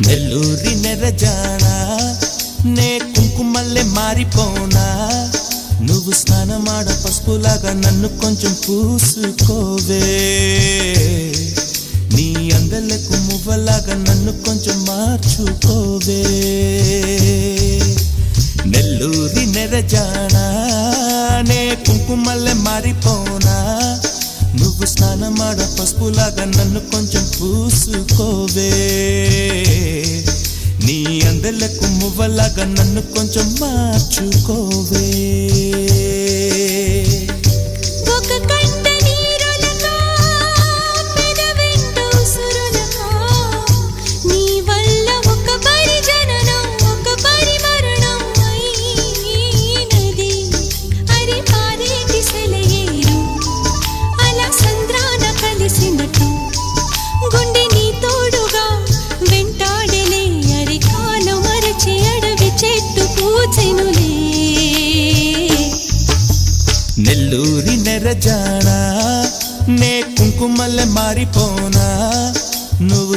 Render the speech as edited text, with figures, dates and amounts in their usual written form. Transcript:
నెల్లూరి నెరజానా నే కుంకుమల్లె మారిపోనా నువ్వు స్నానమాడ పసుపులాగా నన్ను కొంచెం పూసుకోవే నీ అందలకు మువ్వలాగా నన్ను కొంచెం మార్చుకోవే నెల్లూరి నెరజానా నే కుంకుమల్లె మారిపోనా నువ్వు స్నానమాడ పసుపులాగా నన్ను కొంచెం పూసుకోవే నీ అందలకు మువ్వలాగా నన్ను కొంచెం మార్చుకోవే నెల్లూరి నెరజానా నే కుంకుమల్లె మారిపోనా నువ్వు